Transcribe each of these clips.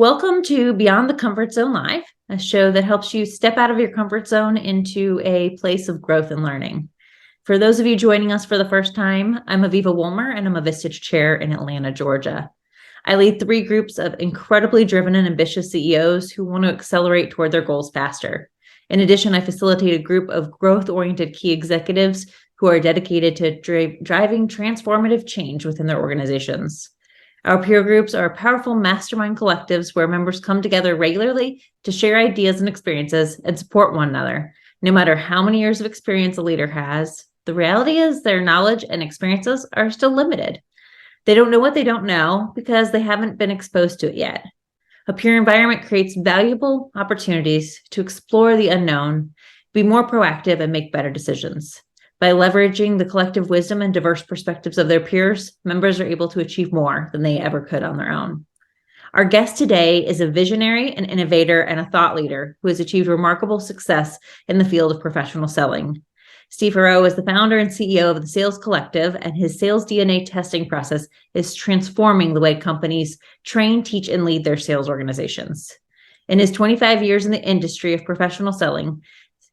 Welcome to Beyond the Comfort Zone Live, a show that helps you step out of your comfort zone into a place of growth and learning. For those of you joining us for the first time, I'm Aviva Wolmer, and I'm a Vistage Chair in Atlanta, Georgia. I lead 3 groups of incredibly driven and ambitious CEOs who want to accelerate toward their goals faster. In addition, I facilitate a group of growth-oriented key executives who are dedicated to driving transformative change within their organizations. Our peer groups are powerful mastermind collectives where members come together regularly to share ideas and experiences and support one another. No matter how many years of experience a leader has, the reality is their knowledge and experiences are still limited. They don't know what they don't know because they haven't been exposed to it yet. A peer environment creates valuable opportunities to explore the unknown, be more proactive, and make better decisions. By leveraging the collective wisdom and diverse perspectives of their peers, members are able to achieve more than they ever could on their own. Our guest today is a visionary, an innovator, and a thought leader who has achieved remarkable success in the field of professional selling. Steve Heroux is the founder and CEO of the Sales Collective, and his sales DNA testing process is transforming the way companies train, teach, and lead their sales organizations. In his 25 years in the industry of professional selling,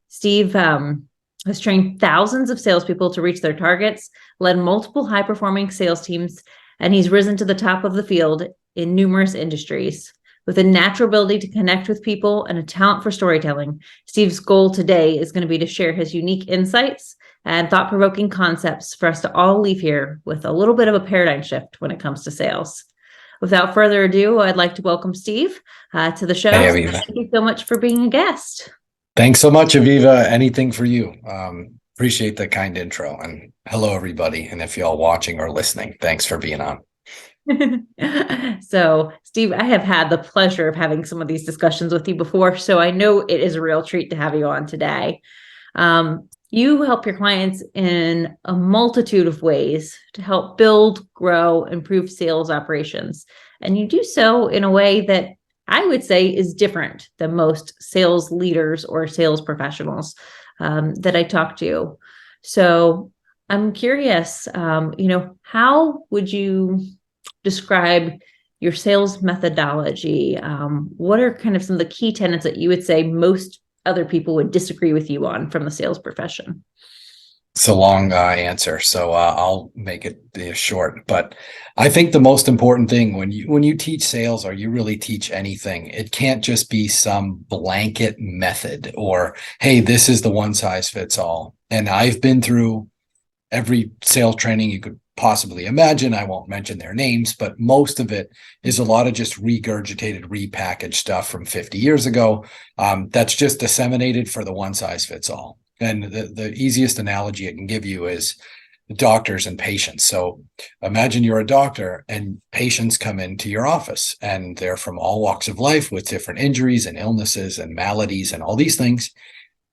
Steve has trained thousands of salespeople to reach their targets, led multiple high-performing sales teams, and he's risen to the top of the field in numerous industries. With a natural ability to connect with people and a talent for storytelling, Steve's goal today is going to be to share his unique insights and thought-provoking concepts for us to all leave here with a little bit of a paradigm shift when it comes to sales. Without further ado, I'd like to welcome Steve to the show. Hey, Aviva. Thank you so much for being a guest. Thanks so much, Aviva. Anything for you. Appreciate the kind intro. And hello, everybody. And if y'all watching or listening, thanks for being on. So, Steve, I have had the pleasure of having some of these discussions with you before, so I know it is a real treat to have you on today. You help your clients in a multitude of ways to help build, grow, improve sales operations. And you do so in a way that I would say is different than most sales leaders or sales professionals that I talk to. So I'm curious, how would you describe your sales methodology? What are kind of some of the key tenets that you would say most other people would disagree with you on from the sales profession? It's a long answer, so I'll make it short. But I think the most important thing when you teach sales, or you really teach anything, it can't just be some blanket method or, hey, this is the one size fits all. And I've been through every sales training you could possibly imagine. I won't mention their names, but most of it is a lot of just regurgitated, repackaged stuff from 50 years ago. That's just disseminated for the one size fits all. And the easiest analogy I can give you is doctors and patients. So imagine you're a doctor and patients come into your office and they're from all walks of life with different injuries and illnesses and maladies and all these things.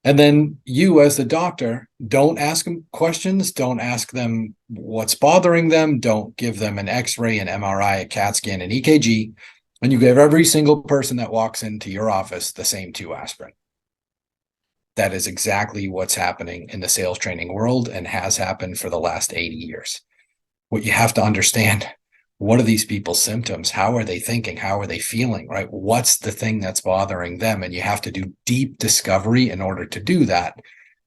And then you, as the doctor, don't ask them questions, don't ask them what's bothering them, don't give them an X-ray, an MRI, a CAT scan, an EKG, and you give every single person that walks into your office the same 2 aspirin. That is exactly what's happening in the sales training world and has happened for the last 80 years. What you have to understand, what are these people's symptoms? How are they thinking? How are they feeling, right? What's the thing that's bothering them? And you have to do deep discovery in order to do that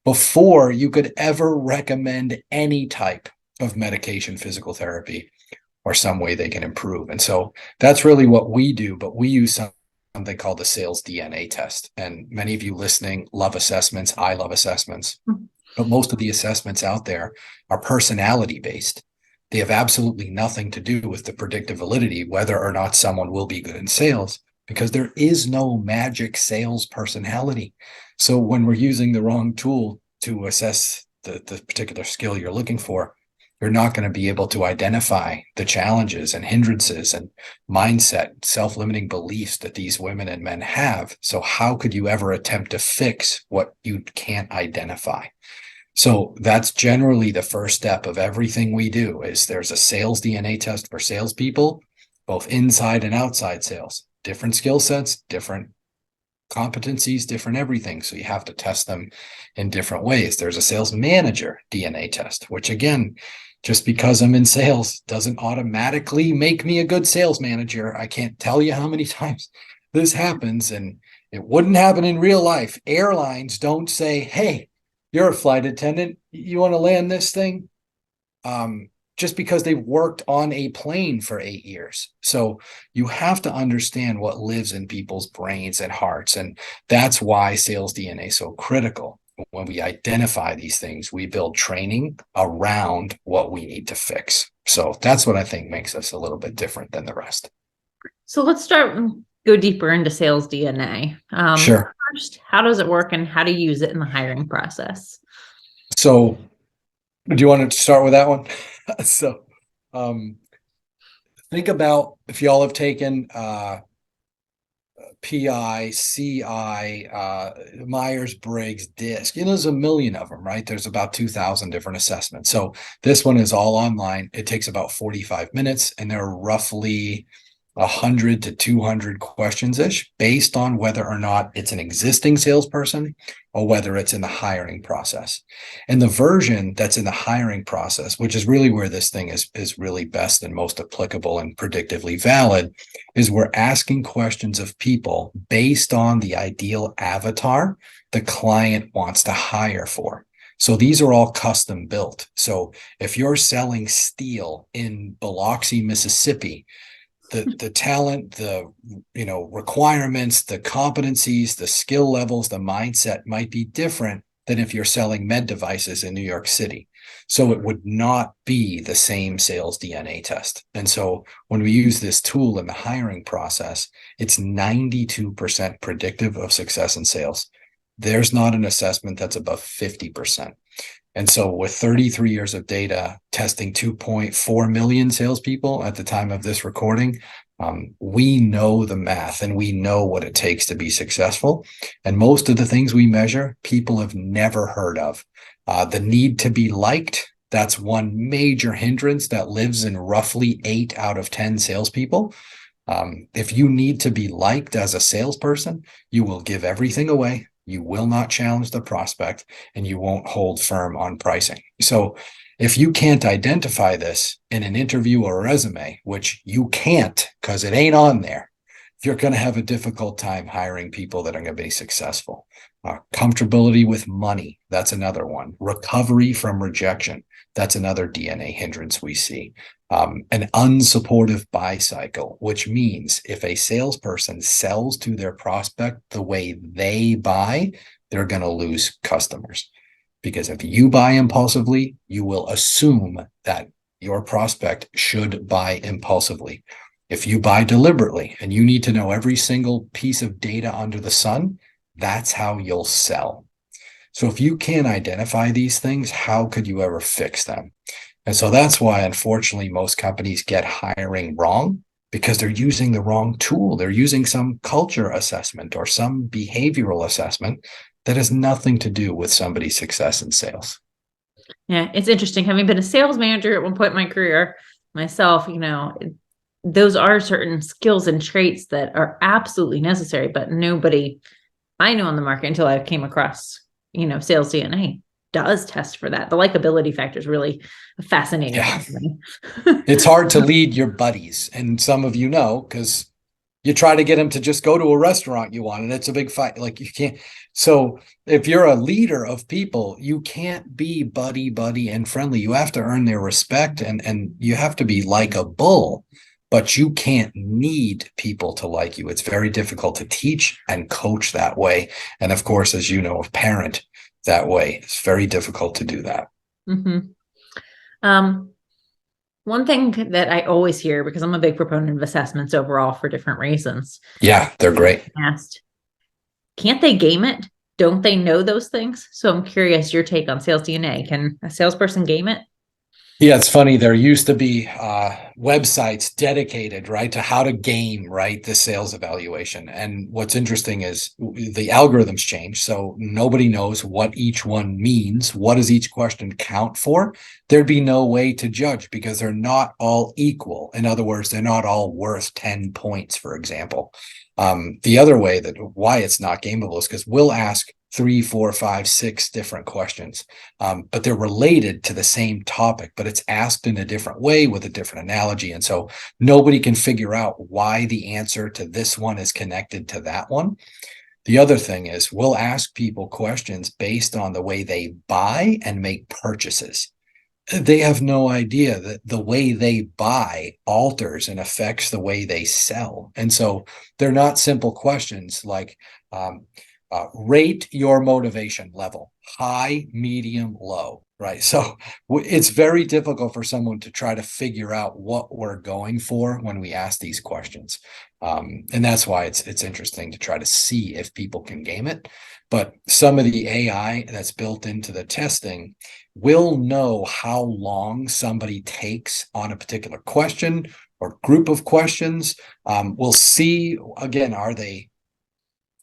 before you could ever recommend any type of medication, physical therapy, or some way they can improve. And so that's really what we do, but we use something called the sales DNA test. And many of you listening love assessments. I love assessments, but most of the assessments out there are personality based. They have absolutely nothing to do with the predictive validity, whether or not someone will be good in sales, because there is no magic sales personality. So when we're using the wrong tool to assess the particular skill you're looking for, you're not going to be able to identify the challenges and hindrances and mindset, self-limiting beliefs that these women and men have. So how could you ever attempt to fix what you can't identify? So that's generally the first step of everything we do. Is there's a sales DNA test for salespeople, both inside and outside sales, different skill sets, different competencies, different everything. So you have to test them in different ways. There's a sales manager DNA test, which again Just because I'm in sales doesn't automatically make me a good sales manager. I can't tell you how many times this happens, and it wouldn't happen in real life. Airlines don't say, hey, you're a flight attendant, you want to land this thing? Just because they've worked on a plane for 8 years. So you have to understand what lives in people's brains and hearts. And that's why sales DNA is so critical. When we identify these things, we build training around what we need to fix. So that's what I think makes us a little bit different than the rest. So let's go deeper into sales DNA. Sure. First, how does it work and how do you use it in the hiring process? So do you want to start with that one? So think about if y'all have taken PI, CI, Myers-Briggs, DISC. There's a million of them, right? There's about 2,000 different assessments. So this one is all online. It takes about 45 minutes, and there are roughly 100 to 200 questions-ish based on whether or not it's an existing salesperson or whether it's in the hiring process. And the version that's in the hiring process, which is really where this thing is really best and most applicable and predictively valid, is we're asking questions of people based on the ideal avatar the client wants to hire for. So these are all custom built. So if you're selling steel in Biloxi, Mississippi, the talent, the requirements, the competencies, the skill levels, the mindset might be different than if you're selling med devices in New York City. So it would not be the same sales DNA test. And so when we use this tool in the hiring process, it's 92% predictive of success in sales. There's not an assessment that's above 50%. And so with 33 years of data, testing 2.4 million salespeople at the time of this recording, we know the math and we know what it takes to be successful. And most of the things we measure, people have never heard of. The need to be liked, that's one major hindrance that lives in roughly 8 out of 10 salespeople. If you need to be liked as a salesperson, you will give everything away. You will not challenge the prospect, and you won't hold firm on pricing. So if you can't identify this in an interview or a resume, which you can't because it ain't on there, you're going to have a difficult time hiring people that are going to be successful. Comfortability with money, that's another one. Recovery from rejection, that's another DNA hindrance we see. An unsupportive buy cycle, which means if a salesperson sells to their prospect the way they buy, they're going to lose customers. Because if you buy impulsively, you will assume that your prospect should buy impulsively. If you buy deliberately and you need to know every single piece of data under the sun, that's how you'll sell. So if you can't identify these things, how could you ever fix them? And so that's why, unfortunately, most companies get hiring wrong, because they're using the wrong tool. They're using some culture assessment or some behavioral assessment that has nothing to do with somebody's success in sales. Yeah, it's interesting. Having been a sales manager at one point in my career myself, those are certain skills and traits that are absolutely necessary, but nobody I know on the market until I came across, sales DNA does test for that. The likability factor is really fascinating. Yeah. It's hard to lead your buddies. And some of because you try to get them to just go to a restaurant you want, and it's a big fight. Like you can't. So if you're a leader of people, you can't be buddy and friendly. You have to earn their respect, and you have to be likable, but you can't need people to like you. It's very difficult to teach and coach that way. And of course, as you know, parent that way. It's very difficult to do that. Mm-hmm. One thing that I always hear, because I'm a big proponent of assessments overall for different reasons. Yeah, they're great. Asked, can't they game it? Don't they know those things? So I'm curious your take on sales DNA. Can a salesperson game it? Yeah, it's funny. There used to be websites dedicated, right, to how to game, right, the sales evaluation. And what's interesting is the algorithms change. So nobody knows what each one means. What does each question count for? There'd be no way to judge because they're not all equal. In other words, they're not all worth 10 points, for example. The other way why it's not gameable is because we'll ask 3, 4, 5, 6 different questions, but they're related to the same topic, but it's asked in a different way with a different analogy. And so nobody can figure out why the answer to this one is connected to that one. The other thing is we'll ask people questions based on the way they buy and make purchases. They have no idea that the way they buy alters and affects the way they sell. And so they're not simple questions like rate your motivation level, high, medium, low, right? So it's very difficult for someone to try to figure out what we're going for when we ask these questions. And that's why it's interesting to try to see if people can game it. But some of the AI that's built into the testing will know how long somebody takes on a particular question or group of questions. We'll see, again, are they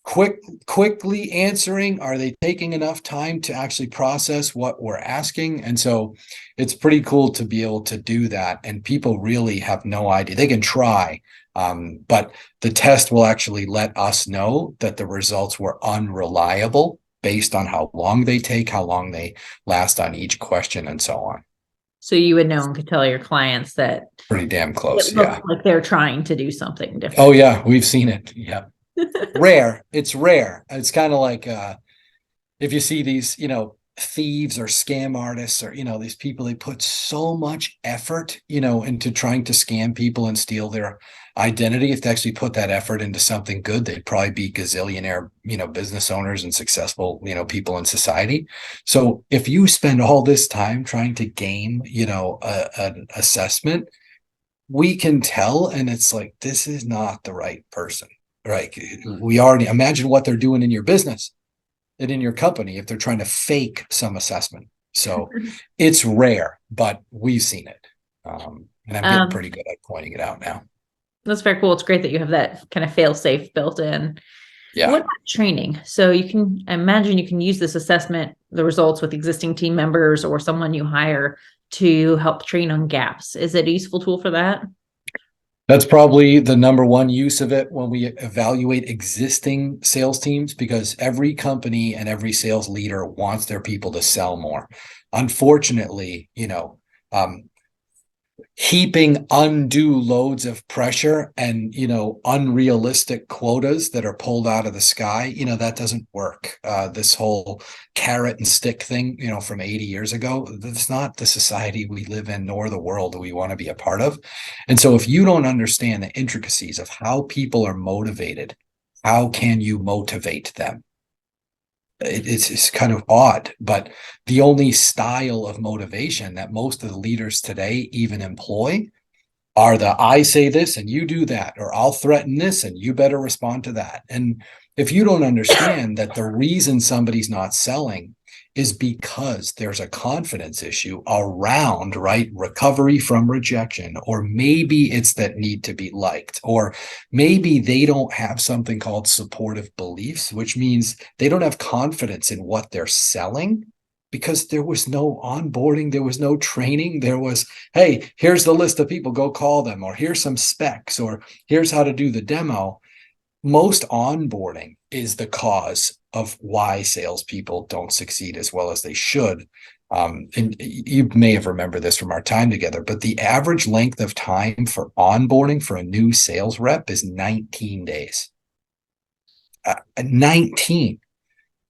quickly answering? Are they taking enough time to actually process what we're asking? And so it's pretty cool to be able to do that. And people really have no idea. They can try, but the test will actually let us know that the results were unreliable based on how long they take, how long they last on each question, and so on. So you would know and could tell your clients that Pretty damn close. it looks Yeah. like they're trying to do something different. Oh yeah, we've seen it. Yeah. Rare. It's rare. It's kind of like if you see these, thieves or scam artists or, these people, they put so much effort, into trying to scam people and steal their identity. If they actually put that effort into something good, they'd probably be gazillionaire, business owners and successful, people in society. So if you spend all this time trying to game, an assessment, we can tell, and it's like, this is not the right person, right? We already imagine what they're doing in your business and in your company if they're trying to fake some assessment. So it's rare, but we've seen it. And I'm getting pretty good at pointing it out now. That's very cool. It's great that you have that kind of fail safe built in. Yeah. What about training? So you can imagine you can use this assessment, the results with existing team members or someone you hire to help train on gaps. Is it a useful tool for that? That's probably the number one use of it when we evaluate existing sales teams, because every company and every sales leader wants their people to sell more. Unfortunately, heaping undue loads of pressure and unrealistic quotas that are pulled out of the sky, that doesn't work. This whole carrot and stick thing, from 80 years ago, that's not the society we live in nor the world that we want to be a part of. And so if you don't understand the intricacies of how people are motivated, how can you motivate them? It's kind of odd, but the only style of motivation that most of the leaders today even employ are the I say this and you do that, or I'll threaten this and you better respond to that. And if you don't understand that the reason somebody's not selling is because there's a confidence issue around, right, recovery from rejection, or maybe it's that need to be liked, or maybe they don't have something called supportive beliefs, which means they don't have confidence in what they're selling because there was no onboarding, there was no training, there was, hey, here's the list of people, go call them, or here's some specs, or here's how to do the demo. Most onboarding is the cause of why salespeople don't succeed as well as they should. And you may have remembered this from our time together, but the average length of time for onboarding for a new sales rep is 19 days. 19.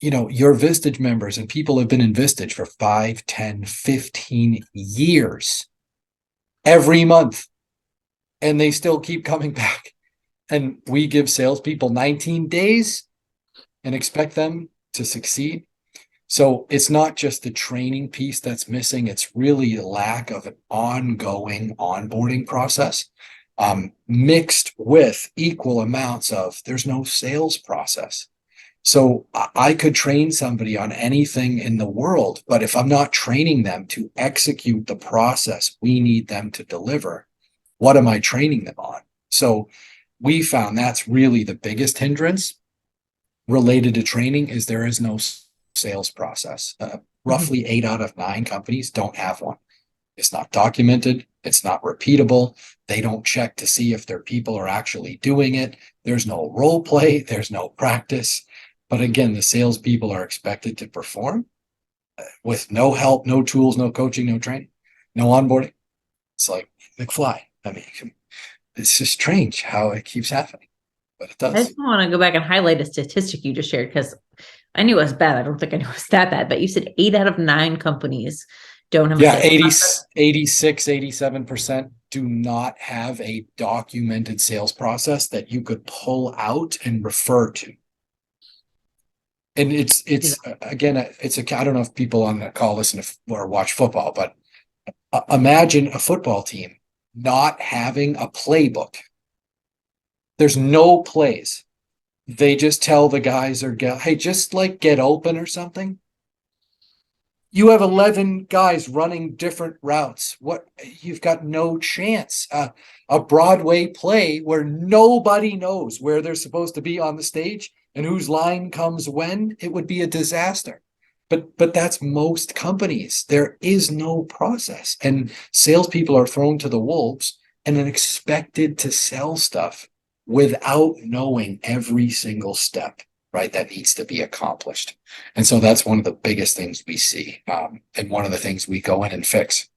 Your Vistage members and people have been in Vistage for 5, 10, 15 years every month, and they still keep coming back. And we give salespeople 19 days and expect them to succeed. So it's not just the training piece that's missing. It's really the lack of an ongoing onboarding process, mixed with equal amounts of there's no sales process. So I could train somebody on anything in the world, but if I'm not training them to execute the process we need them to deliver, what am I training them on? So we found that's really the biggest hindrance related to training is there is no sales process. Roughly 8 out of 9 companies don't have one. It's not documented. It's not repeatable. They don't check to see if their people are actually doing it. There's no role play. There's no practice. But again, the salespeople are expected to perform with no help, no tools, no coaching, no training, no onboarding. It's like McFly. I mean, it's just strange how it keeps happening, but it I does. just want to go back and highlight a statistic you just shared because I knew it was bad. I don't think I knew it was that bad, but you said 8 out of 9 companies don't have a Yeah, sales 80, process. 86, 87% do not have a documented sales process that you could pull out and refer to. And it's again, I don't know if people on the call listen to or watch football, but imagine a football team not having a playbook. There's no plays. They just tell the guys or hey, just like get open or something. You have 11 guys running different routes. What, you've got no chance. A Broadway play where nobody knows where they're supposed to be on the stage and whose line comes when, it would be a disaster. But that's most companies. There is no process, and salespeople are thrown to the wolves and then expected to sell stuff without knowing every single step, right, that needs to be accomplished. And so that's one of the biggest things we see, and one of the things we go in and fix.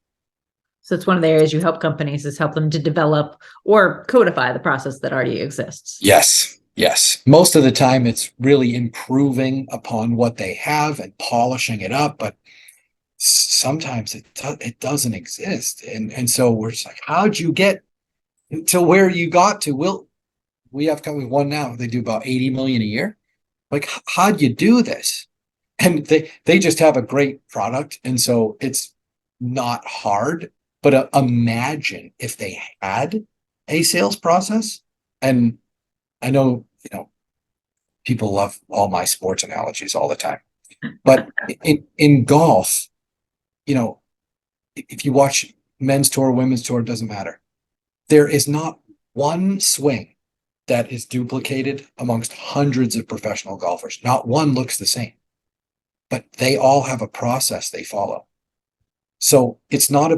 So it's one of the areas you help companies is help them to develop or codify the process that already exists. Yes, yes. Most of the time, it's really improving upon what they have and polishing it up, but sometimes it doesn't exist. And so we're just like, how'd you get to where you got to? We have company one now. They do about 80 million a year. Like, how'd you do this? And they just have a great product, and so it's not hard. But imagine if they had a sales process. And I know, people love all my sports analogies all the time, but in golf, if you watch men's tour, women's tour, it doesn't matter. There is not one swing that is duplicated amongst hundreds of professional golfers. Not one looks the same, but they all have a process they follow. So it's not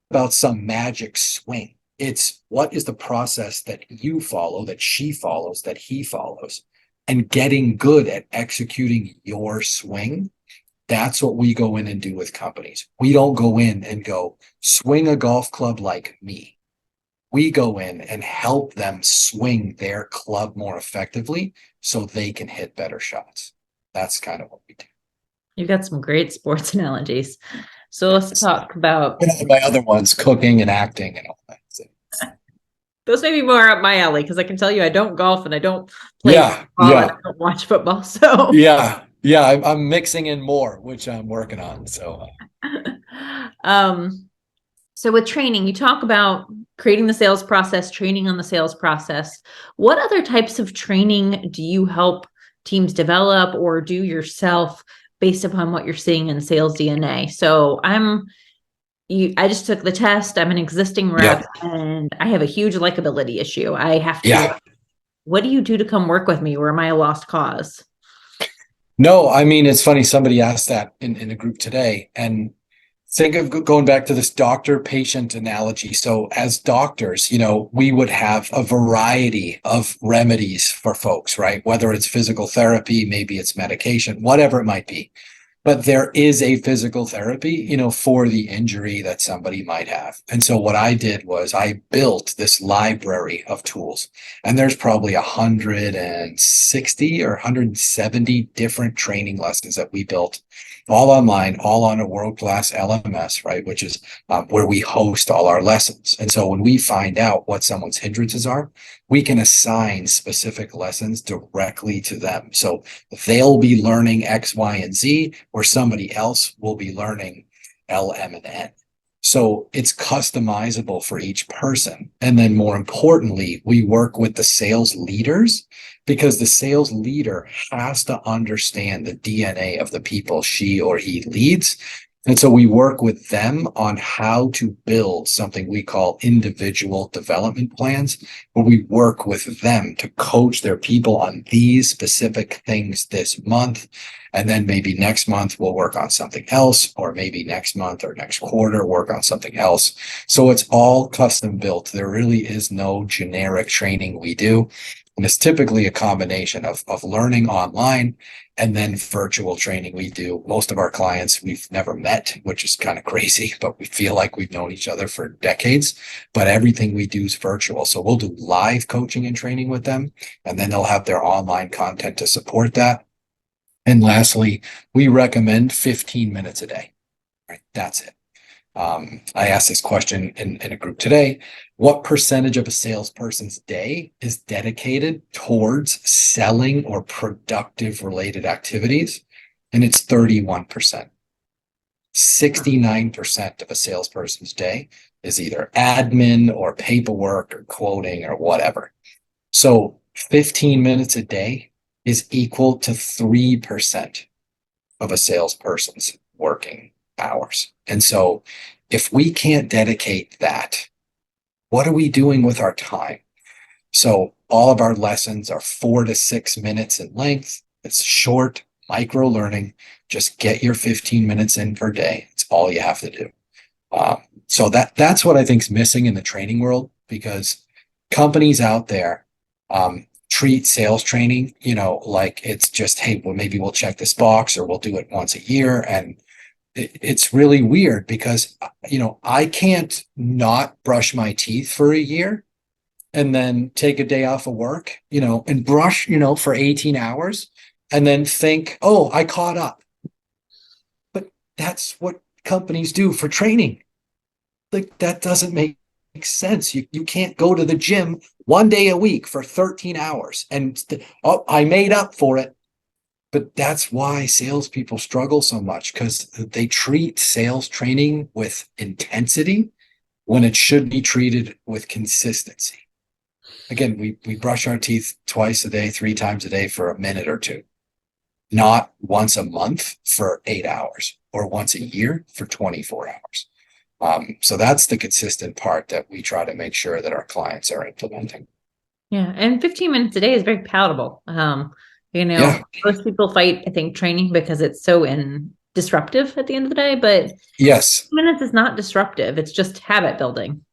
about some magic swing. It's what is the process that you follow, that she follows, that he follows, and getting good at executing your swing. That's what we go in and do with companies. We don't go in and go swing a golf club like me. We go in and help them swing their club more effectively so they can hit better shots. That's kind of what we do. You've got some great sports analogies. So let's talk about My other ones, cooking and acting and all that. those may be more up my alley because I can tell you I don't golf and I don't play Yeah, football and yeah, I don't watch football. So yeah. I'm mixing in more, which I'm working on. So, um, so with training, you talk about creating the sales process, training on the sales process. What other types of training do you help teams develop or do yourself based upon what you're seeing in sales DNA? So I just took the test. I'm an existing yeah, rep and I have a huge likability issue. I have to, yeah. what do you do to come work with me? Or am I a lost cause? No, I mean, it's funny. Somebody asked that in a group today, and think of going back to this doctor patient analogy. So as doctors, we would have a variety of remedies for folks, right? Whether it's physical therapy, maybe it's medication, whatever it might be. But there is a physical therapy, for the injury that somebody might have. And so what I did was I built this library of tools, and there's probably 160 or 170 different training lessons that we built, all online, all on a world-class LMS, right? Which is where we host all our lessons. And so when we find out what someone's hindrances are, we can assign specific lessons directly to them. So they'll be learning X, Y, and Z, or somebody else will be learning L, M, and N. So it's customizable for each person. And then more importantly, we work with the sales leaders because the sales leader has to understand the DNA of the people she or he leads. And so we work with them on how to build something we call individual development plans, where we work with them to coach their people on these specific things this month. And then maybe next month we'll work on something else, or maybe next month or next quarter work on something else. So it's all custom built. There really is no generic training we do. And it's typically a combination of learning online and then virtual training. We do most of our clients we've never met, which is kind of crazy, but we feel like we've known each other for decades. But everything we do is virtual. So we'll do live coaching and training with them, and then they'll have their online content to support that. And lastly, we recommend 15 minutes a day. Right? That's it. I asked this question in a group today. What percentage of a salesperson's day is dedicated towards selling or productive related activities? And it's 31%. 69% of a salesperson's day is either admin or paperwork or quoting or whatever. So 15 minutes a day is equal to 3% of a salesperson's working hours. And so if we can't dedicate that, what are we doing with our time? So all of our lessons are 4 to 6 minutes in length. It's short, micro learning. Just get your 15 minutes in per day. It's all you have to do. So that's what I think is missing in the training world, because companies out there treat sales training, like it's just, hey, well, maybe we'll check this box or we'll do it once a year. And it's really weird because, I can't not brush my teeth for a year and then take a day off of work, and brush, for 18 hours and then think, oh, I caught up. But that's what companies do for training. Like, that doesn't make sense. You can't go to the gym one day a week for 13 hours and I made up for it. But that's why salespeople struggle so much, because they treat sales training with intensity when it should be treated with consistency. Again, we brush our teeth twice a day, 3 times a day for a minute or two, not once a month for 8 hours or once a year for 24 hours. So that's the consistent part that we try to make sure that our clients are implementing. Yeah. And 15 minutes a day is very palatable. Yeah. Most people fight, I think, training because it's so disruptive at the end of the day, but Yes. minutes is not disruptive. It's just habit building.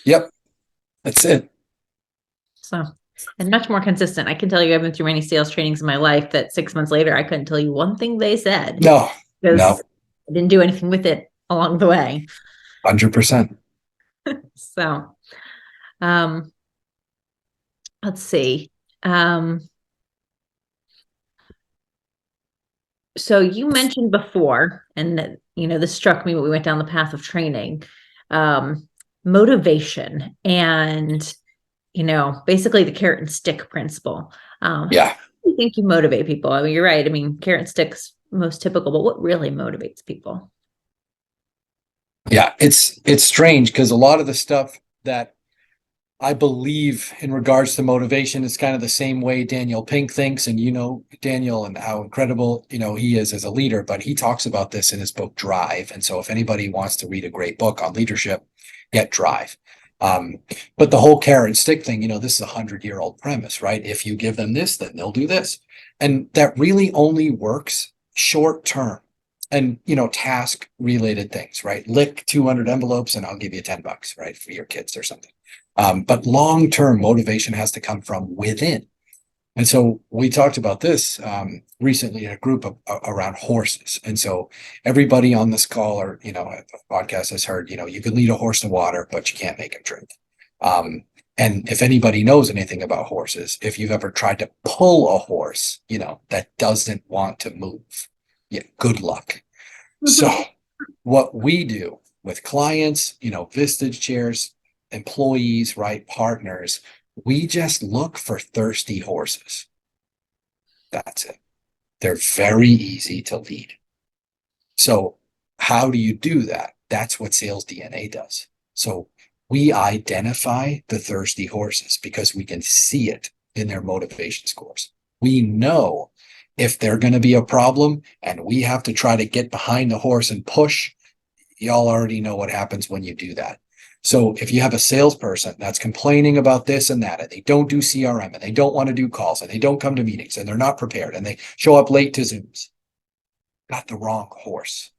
Yep. That's it. So, and much more consistent. I can tell you, I've been through many sales trainings in my life that 6 months later, I couldn't tell you one thing they said No. because I didn't do anything with it along the way. 100%. So, let's see. So you mentioned before, and this struck me when we went down the path of training, motivation and, basically the carrot and stick principle. Yeah. How do you think you motivate people? I mean, you're right. I mean, carrot and stick's most typical, but what really motivates people? Yeah. It's strange because a lot of the stuff that I believe in regards to motivation is kind of the same way Daniel Pink thinks. And Daniel, and how incredible, he is as a leader, but he talks about this in his book, Drive. And so if anybody wants to read a great book on leadership, get Drive. But the whole carrot and stick thing, this is 100-year-old premise, right? If you give them this, then they'll do this. And that really only works short term and, task related things, right? Lick 200 envelopes and I'll give you $10, right? For your kids or something. But long-term motivation has to come from within. And so we talked about this recently in a group around horses. And so everybody on this call or, a podcast has heard, you can lead a horse to water, but you can't make him drink. And if anybody knows anything about horses, if you've ever tried to pull a horse, that doesn't want to move, yeah, good luck. So what we do with clients, Vistage chairs, employees, right, partners, we just look for thirsty horses. That's it. They're very easy to lead. So how do you do that? That's what sales DNA does. So we identify the thirsty horses because we can see it in their motivation scores. We know if they're going to be a problem and we have to try to get behind the horse and push. Y'all already know what happens when you do that. So if you have a salesperson that's complaining about this and that, and they don't do CRM and they don't want to do calls and they don't come to meetings and they're not prepared and they show up late to Zooms, got the wrong horse.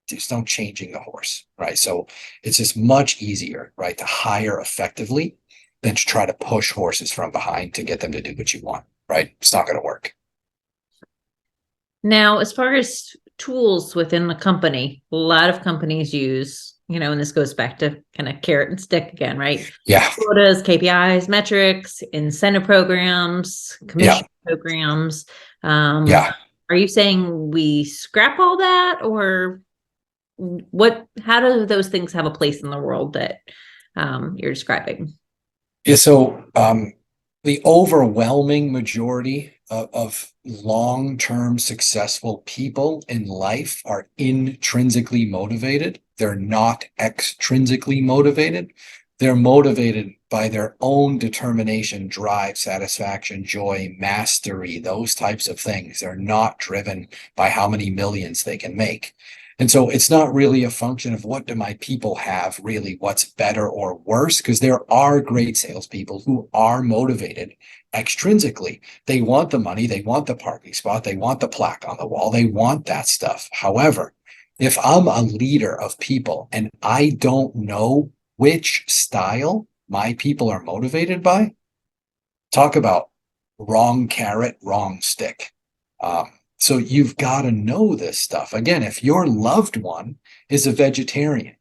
There's no changing the horse, right? So it's just much easier, right, to hire effectively than to try to push horses from behind to get them to do what you want, right? It's not going to work. Now, as far as tools within the company, a lot of companies use, and this goes back to kind of carrot and stick again, right? Yeah. Quotas, KPIs, metrics, incentive programs, commission programs. Yeah. Are you saying we scrap all that, or how do those things have a place in the world that you're describing? Yeah. So the overwhelming majority of long-term successful people in life are intrinsically motivated. They're not extrinsically motivated. They're motivated by their own determination, drive, satisfaction, joy, mastery, those types of things. They're not driven by how many millions they can make. And so it's not really a function of what do my people have, really what's better or worse, because there are great salespeople who are motivated extrinsically. They want the money, they want the parking spot, they want the plaque on the wall, they want that stuff. However, if I'm a leader of people and I don't know which style my people are motivated by, talk about wrong carrot, wrong stick. So you've got to know this stuff. Again, if your loved one is a vegetarian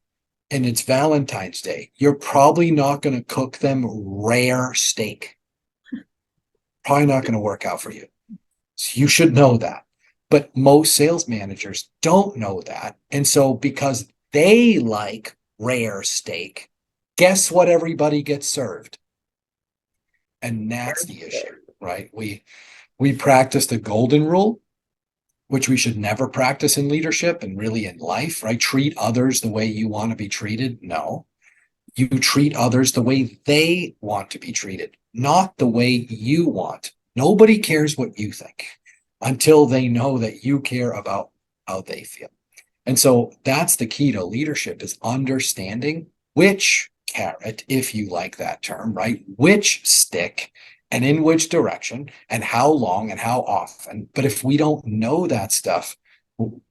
and it's Valentine's Day, you're probably not going to cook them rare steak. Probably not going to work out for you. So you should know that. But most sales managers don't know that. And so because they like rare steak, guess what everybody gets served? And that's the issue, right? We practice the golden rule, which we should never practice in leadership and really in life, right? Treat others the way you want to be treated. No, you treat others the way they want to be treated, not the way you want. Nobody cares what you think until they know that you care about how they feel. And so that's the key to leadership, is understanding which carrot, if you like that term, right? Which stick and in which direction and how long and how often. But if we don't know that stuff,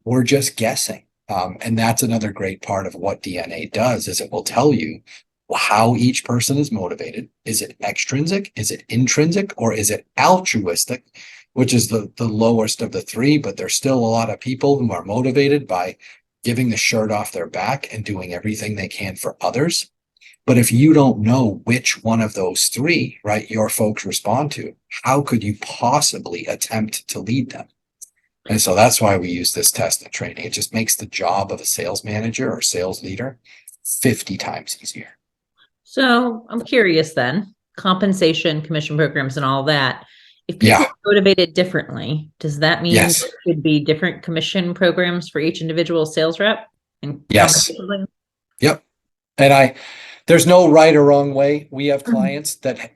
we're just guessing. And that's another great part of what DNA does, is it will tell you how each person is motivated. Is it extrinsic? Is it intrinsic? Or is it altruistic, which is the lowest of the three? But there's still a lot of people who are motivated by giving the shirt off their back and doing everything they can for others. But if you don't know which one of those three, right, your folks respond to, how could you possibly attempt to lead them? And so that's why we use this test and training. It just makes the job of a sales manager or sales leader 50 times easier. So I'm curious then, compensation, commission programs, and all that. If people are motivated differently, does that mean there should be different commission programs for each individual sales rep? And yes. Yep. And there's no right or wrong way. We have clients that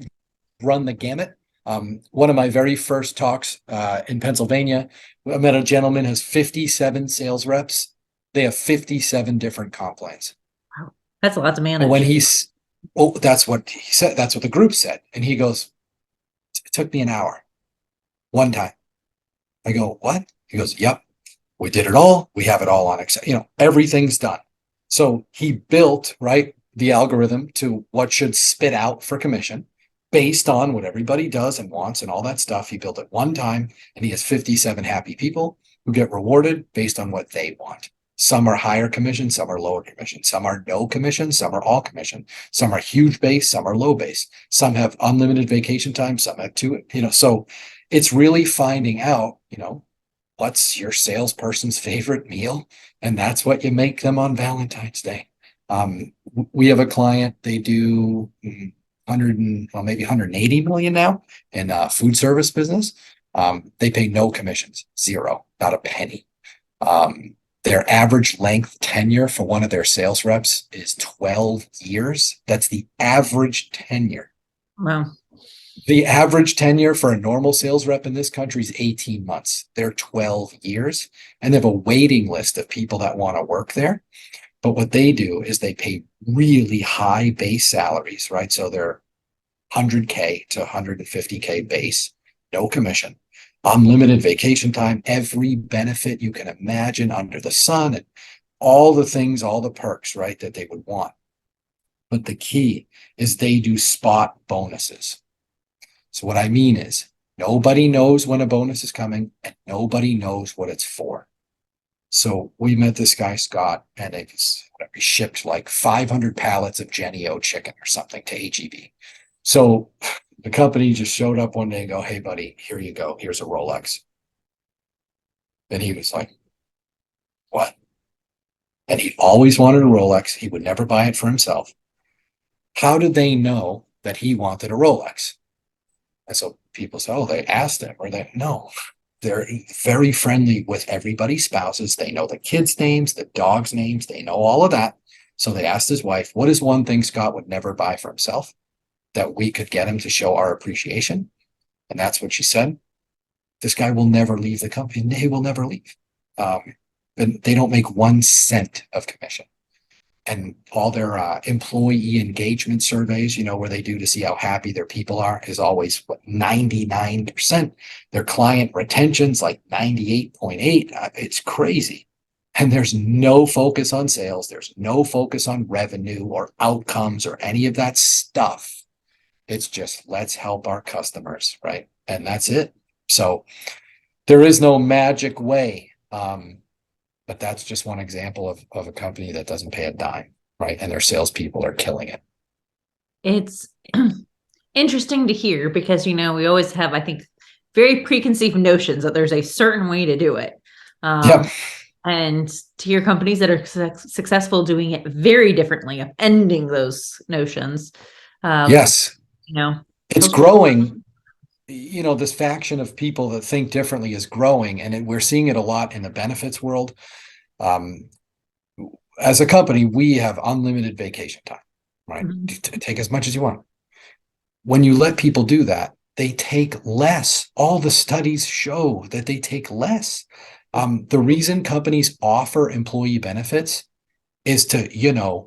run the gamut. One of my very first talks in Pennsylvania, I met a gentleman who has 57 sales reps. They have 57 different comp plans. Wow. That's a lot to manage. And when that's what he said. That's what the group said. And he goes, it took me an hour one time. I go, what? He goes, yep, we did it all. We have it all on Excel. Everything's done. So he built, right, the algorithm to what should spit out for commission based on what everybody does and wants and all that stuff. He built it one time, and he has 57 happy people who get rewarded based on what they want. Some are higher commission, some are lower commission, some are no commission, some are all commission, some are huge base, some are low base, some have unlimited vacation time, some have two, so it's really finding out, what's your salesperson's favorite meal, and that's what you make them on Valentine's Day. We have a client, they do 180 million now in food service business. They pay no commissions, zero, not a penny. Their average length tenure for one of their sales reps is 12 years. That's the average tenure. Wow. The average tenure for a normal sales rep in this country is 18 months. They're 12 years, and they have a waiting list of people that want to work there. But what they do is they pay really high base salaries, right? So they're 100K to 150K base, no commission, unlimited vacation time, every benefit you can imagine under the sun, and all the things, all the perks, right, that they would want. But the key is they do spot bonuses. So what I mean is nobody knows when a bonus is coming and nobody knows what it's for. So we met this guy, Scott, and he shipped like 500 pallets of Jenny-O chicken or something to HEB. So the company just showed up one day and go, hey, buddy, here you go. Here's a Rolex. And he was like, what? And he always wanted a Rolex. He would never buy it for himself. How did they know that he wanted a Rolex? And so people say, oh, they asked him, or they, no, they're very friendly with everybody's spouses. They know the kids' names, the dogs' names, they know all of that. So they asked his wife, what is one thing Scott would never buy for himself that we could get him to show our appreciation? And that's what she said. This guy will never leave the company. He will never leave. And they don't make 1 cent of commission. And all their employee engagement surveys, where they do to see how happy their people are, is always 99%. Their client retention's like 98.8. It's crazy. And there's no focus on sales. There's no focus on revenue or outcomes or any of that stuff. It's just, let's help our customers, right? And that's it. So there is no magic way. But that's just one example of a company that doesn't pay a dime, right? And their salespeople are killing it. It's interesting to hear because, we always have, I think, very preconceived notions that there's a certain way to do it. Yep. And to hear companies that are successful doing it very differently, ending those notions. Yes. It's growing. This faction of people that think differently is growing, and we're seeing it a lot in the benefits world. As a company, we have unlimited vacation time, right? Mm-hmm. Take as much as you want. When you let people do that, they take less. All the studies show that they take less. The reason companies offer employee benefits is to,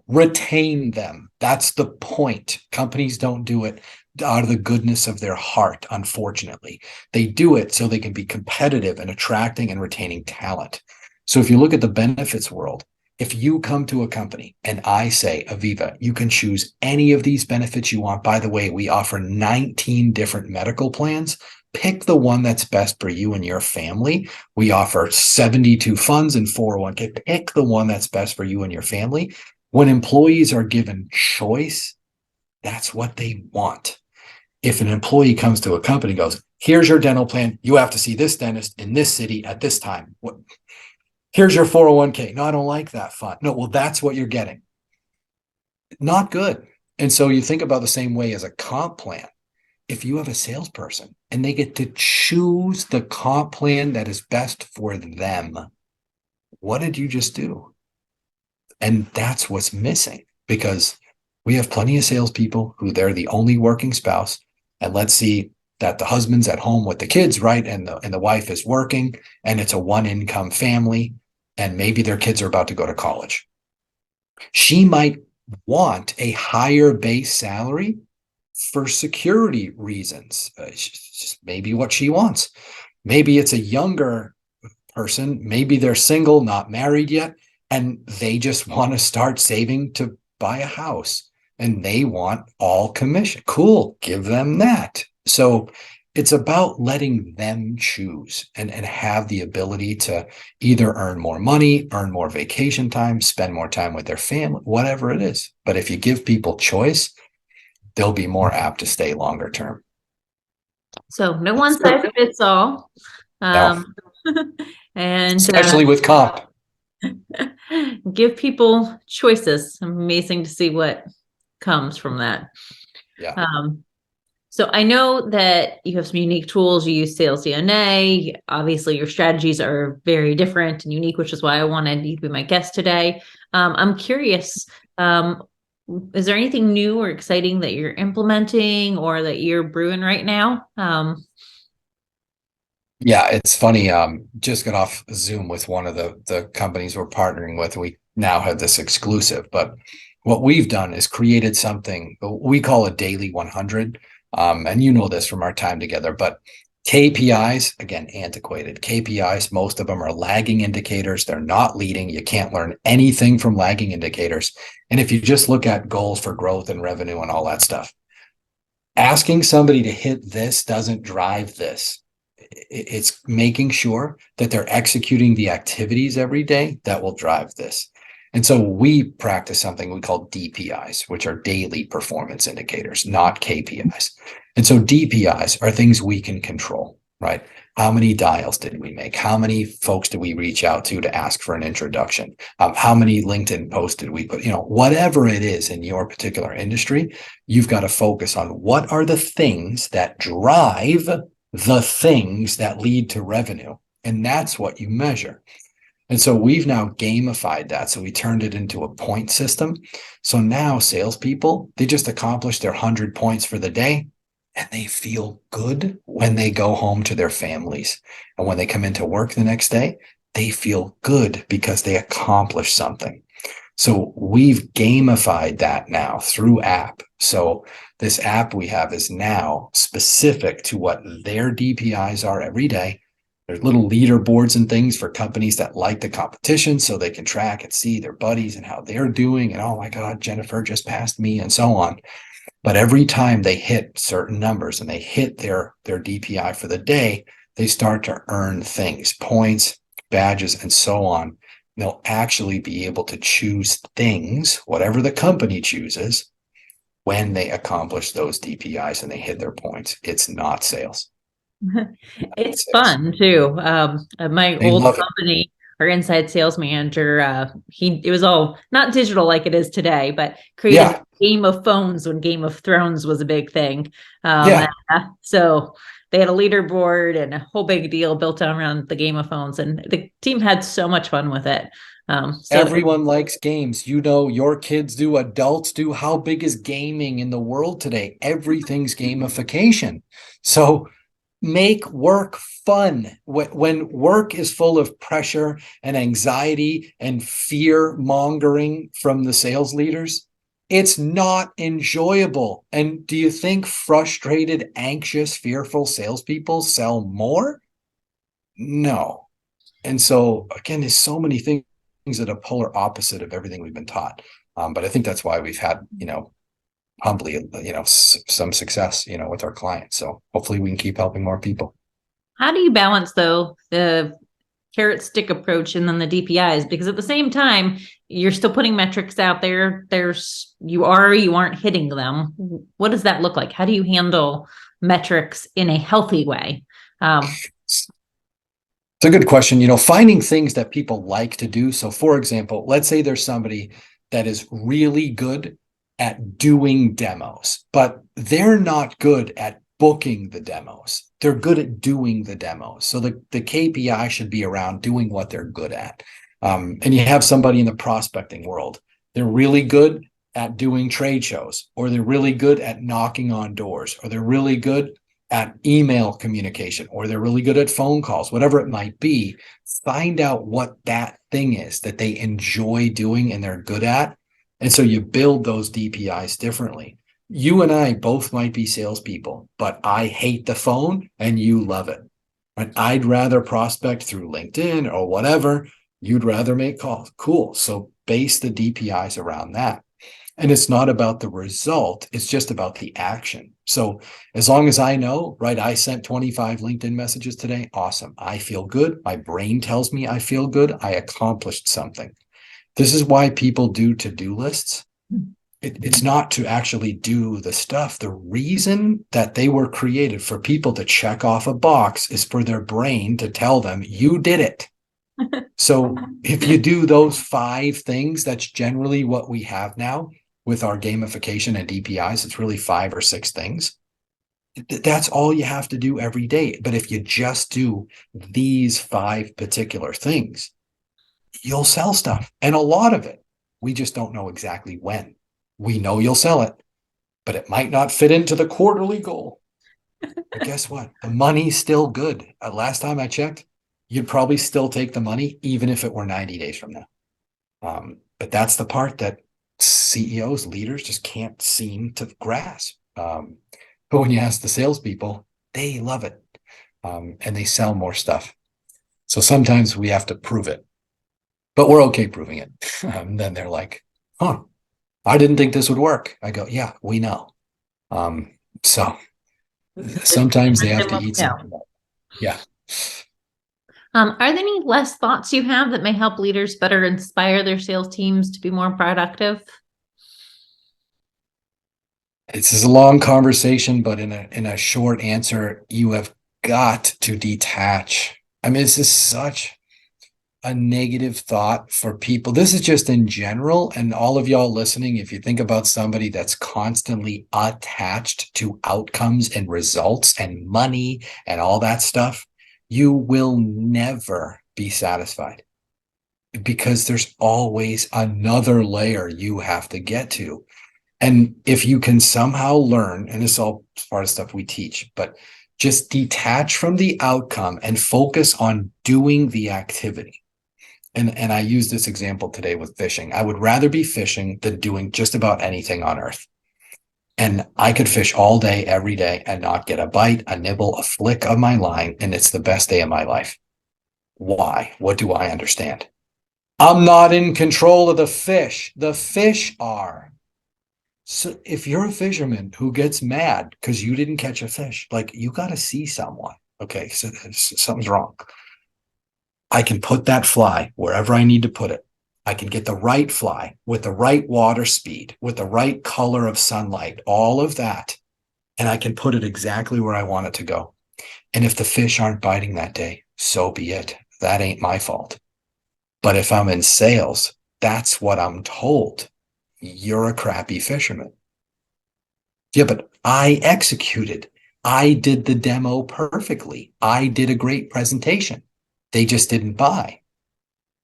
retain them. That's the point. Companies don't do it out of the goodness of their heart, unfortunately. They do it so they can be competitive in attracting and retaining talent. So if you look at the benefits world, if you come to a company and I say, Aviva, you can choose any of these benefits you want. By the way, we offer 19 different medical plans. Pick the one that's best for you and your family. We offer 72 funds and 401k. Pick the one that's best for you and your family. When employees are given choice, that's what they want. If an employee comes to a company and goes, here's your dental plan. You have to see this dentist in this city at this time. Here's your 401k. No, I don't like that fund. No, well, that's what you're getting. Not good. And so you think about the same way as a comp plan. If you have a salesperson and they get to choose the comp plan that is best for them, what did you just do? And that's what's missing, because we have plenty of salespeople who they're the only working spouse. And let's see that the husband's at home with the kids, right? And the wife is working, and it's a one income family, and maybe their kids are about to go to college. She might want a higher base salary for security reasons. Just maybe what she wants. Maybe it's a younger person. Maybe they're single, not married yet, and they just want to start saving to buy a house. And they want all commission. Cool, give them that. So it's about letting them choose and have the ability to either earn more money, earn more vacation time, spend more time with their family, whatever it is. But if you give people choice, they'll be more apt to stay longer term. So no one size fits all. No. And especially with comp. Give people choices. Amazing to see what comes from that. Yeah. So I know that you have some unique tools. You use Sales DNA. Obviously, your strategies are very different and unique, which is why I wanted you to be my guest today. I'm curious, is there anything new or exciting that you're implementing or that you're brewing right now? Yeah, it's funny. Just got off Zoom with one of the companies we're partnering with. We now have this exclusive, but what we've done is created something we call a daily 100. And you know this from our time together, but KPIs, again, antiquated. KPIs, most of them are lagging indicators. They're not leading. You can't learn anything from lagging indicators. And if you just look at goals for growth and revenue and all that stuff, asking somebody to hit this doesn't drive this. It's making sure that they're executing the activities every day that will drive this. And so we practice something we call DPIs, which are daily performance indicators, not KPIs. And so DPIs are things we can control, right? How many dials did we make? How many folks did we reach out to ask for an introduction? How many LinkedIn posts did we put? Whatever it is in your particular industry, you've got to focus on what are the things that drive the things that lead to revenue. And that's what you measure. And so we've now gamified that. So we turned it into a point system. So now salespeople, they just accomplished their 100 points for the day, and they feel good when they go home to their families. And when they come into work the next day, they feel good because they accomplished something. So we've gamified that now through app. So this app we have is now specific to what their DPIs are every day. There's little leaderboards and things for companies that like the competition so they can track and see their buddies and how they're doing. And, oh my God, Jennifer just passed me and so on. But every time they hit certain numbers and they hit their DPI for the day, they start to earn things, points, badges, and so on. They'll actually be able to choose things, whatever the company chooses, when they accomplish those DPIs and they hit their points. It's not sales. It's fun too. My They old love it. company, our inside sales manager, it was all not digital like it is today, but created Yeah. a game of phones when Game of Thrones was a big thing. Yeah. So they had a leaderboard and a whole big deal built around the Game of Phones, and the team had so much fun with it. Everyone likes games. Your kids do, adults do. How big is gaming in the world today? Everything's gamification. So make work fun. When work is full of pressure and anxiety and fear mongering from the sales leaders, it's not enjoyable. And do you think frustrated, anxious, fearful salespeople sell more? No. And so again, there's so many things that are polar opposite of everything we've been taught. But I think that's why we've had, humbly, some success, with our clients. So hopefully we can keep helping more people. how do you balance though the carrot stick approach and then the DPIs? Because at the same time, you're still putting metrics out there. You aren't hitting them. What does that look like? How do you handle metrics in a healthy way? It's a good question. Finding things that people like to do. So for example, let's say there's somebody that is really good at doing demos, but they're not good at booking the demos. They're good at doing the demos. So the KPI should be around doing what they're good at. And you have somebody in the prospecting world. They're really good at doing trade shows, or they're really good at knocking on doors, or they're really good at email communication, or they're really good at phone calls, whatever it might be. Find out what that thing is that they enjoy doing and they're good at. And so you build those DPIs differently. You and I both might be salespeople, but I hate the phone and you love it. Right? I'd rather prospect through LinkedIn or whatever. You'd rather make calls. Cool. So base the DPIs around that. And it's not about the result. It's just about the action. So as long as I know, right, I sent 25 LinkedIn messages today. Awesome. I feel good. My brain tells me I feel good. I accomplished something. This is why people do to-do lists. It's not to actually do the stuff. The reason that they were created for people to check off a box is for their brain to tell them you did it. So if you do those 5 things, that's generally what we have now with our gamification and DPIs. It's really 5 or 6 things. That's all you have to do every day. But if you just do these 5 particular things, you'll sell stuff, and a lot of it. We just don't know exactly when. We know you'll sell it, but it might not fit into the quarterly goal. But guess what? The money's still good. Last time I checked, you'd probably still take the money, even if it were 90 days from now. But that's the part that CEOs, leaders just can't seem to grasp. But when you ask the salespeople, they love it. and they sell more stuff. So sometimes we have to prove it, but we're okay proving it. Then they're like, huh, I didn't think this would work. I go, yeah, we know. So sometimes they have to eat some. Yeah. Are there any last thoughts you have that may help leaders better inspire their sales teams to be more productive? This is a long conversation, but in a short answer, you have got to detach. I mean, this is such a negative thought for people. This is just in general, and all of y'all listening, if you think about somebody that's constantly attached to outcomes and results and money and all that stuff, you will never be satisfied because there's always another layer you have to get to. And if you can somehow learn, and this is all part of stuff we teach, but just detach from the outcome and focus on doing the activity. And I use this example today with fishing. I would rather be fishing than doing just about anything on earth. And I could fish all day, every day, and not get a bite, a nibble, a flick of my line, and it's the best day of my life. Why? What do I understand? I'm not in control of the fish. The fish are. So if you're a fisherman who gets mad because you didn't catch a fish, like you got to see someone. Okay, so something's wrong. I can put that fly wherever I need to put it. I can get the right fly with the right water speed, with the right color of sunlight, all of that. And I can put it exactly where I want it to go. And if the fish aren't biting that day, so be it. That ain't my fault. But if I'm in sales, that's what I'm told. You're a crappy fisherman. Yeah, but I executed. I did the demo perfectly. I did a great presentation. They just didn't buy.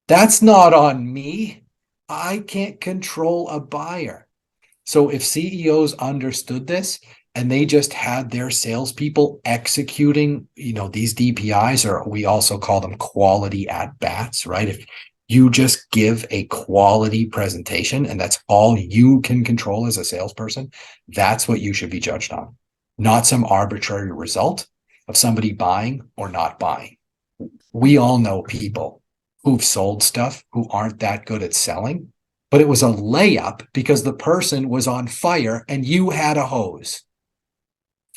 That's not on me. I can't control a buyer. So if CEOs understood this and they just had their salespeople executing, these DPIs, or we also call them quality at bats, right? If you just give a quality presentation and that's all you can control as a salesperson, that's what you should be judged on, not some arbitrary result of somebody buying or not buying. We all know people who've sold stuff who aren't that good at selling, but it was a layup because the person was on fire and you had a hose.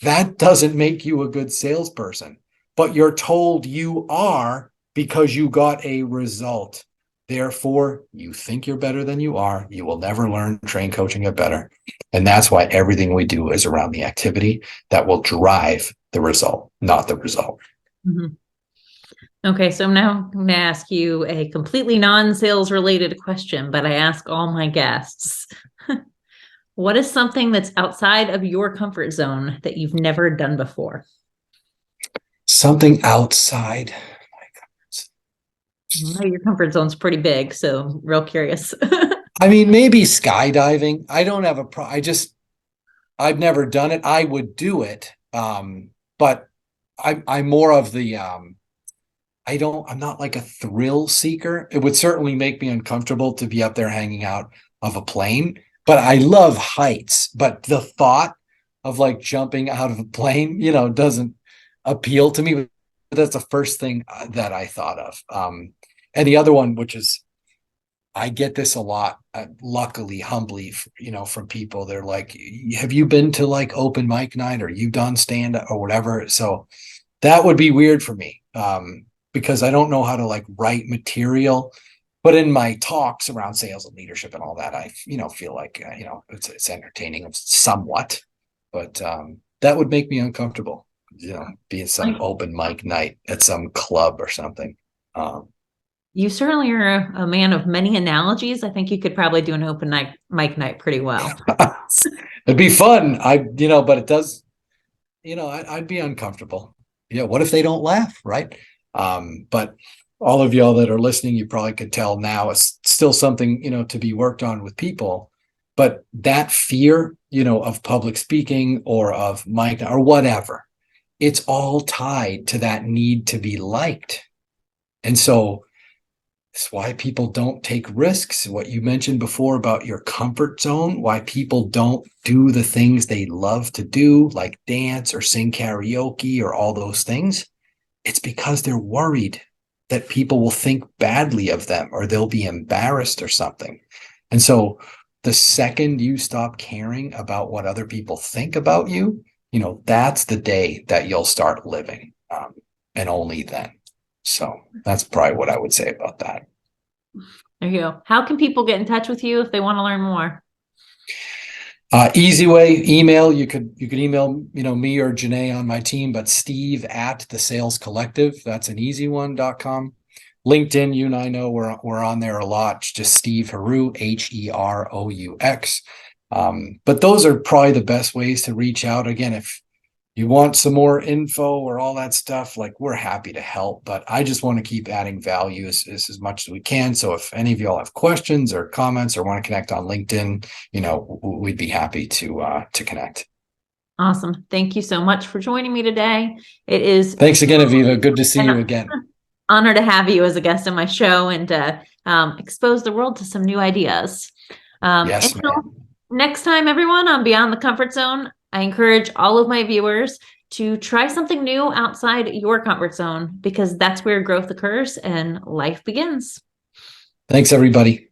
That doesn't make you a good salesperson, but you're told you are because you got a result. Therefore, you think you're better than you are. You will never learn, train, coaching, get better. And that's why everything we do is around the activity that will drive the result, not the result. Mm-hmm. Okay, so now I'm going to ask you a completely non-sales related question, but I ask all my guests. What is something that's outside of your comfort zone that you've never done before? Something outside. I know your comfort zone's pretty big, so real curious. I mean, maybe skydiving. I don't have I've never done it. I would do it. But I'm more of the, I'm not like a thrill seeker. It would certainly make me uncomfortable to be up there hanging out of a plane, but I love heights. But the thought of like jumping out of a plane, doesn't appeal to me. But that's the first thing that I thought of. And the other one, which is, I get this a lot, luckily, humbly, from people. They're like, have you been to like open mic night or you done stand up or whatever? So that would be weird for me because I don't know how to like write material. But in my talks around sales and leadership and all that, I, feel like, it's entertaining somewhat, but that would make me uncomfortable, being some open mic night at some club or something. You certainly are a man of many analogies. I think you could probably do an open mic night pretty well. It'd be fun. But it does, I'd be uncomfortable. Yeah. What if they don't laugh? Right. But all of y'all that are listening, you probably could tell now it's still something, to be worked on with people. But that fear, of public speaking or of mic or whatever, it's all tied to that need to be liked. And so it's why people don't take risks. What you mentioned before about your comfort zone, why people don't do the things they love to do, like dance or sing karaoke or all those things. It's because they're worried that people will think badly of them or they'll be embarrassed or something. And so the second you stop caring about what other people think about you, that's the day that you'll start living, and only then. So that's probably what I would say about that. There you go. How can people get in touch with you if they want to learn more? Easy way, email. You could email, me or Janae on my team, but Steve at the Sales Collective. That's an easy one.com. LinkedIn, you and I know we're on there a lot. Just Steve Heroux, Heroux. But those are probably the best ways to reach out. Again, if you want some more info or all that stuff, like, we're happy to help, but I just want to keep adding value as much as we can. So if any of y'all have questions or comments or want to connect on LinkedIn, we'd be happy to connect. Awesome. Thank you so much for joining me today. It is Thanks again, Aviva. Good to see you again. Honor to have you as a guest on my show and expose the world to some new ideas. Yes, Until next time, everyone, on Beyond the Comfort Zone, I encourage all of my viewers to try something new outside your comfort zone, because that's where growth occurs and life begins. Thanks, everybody.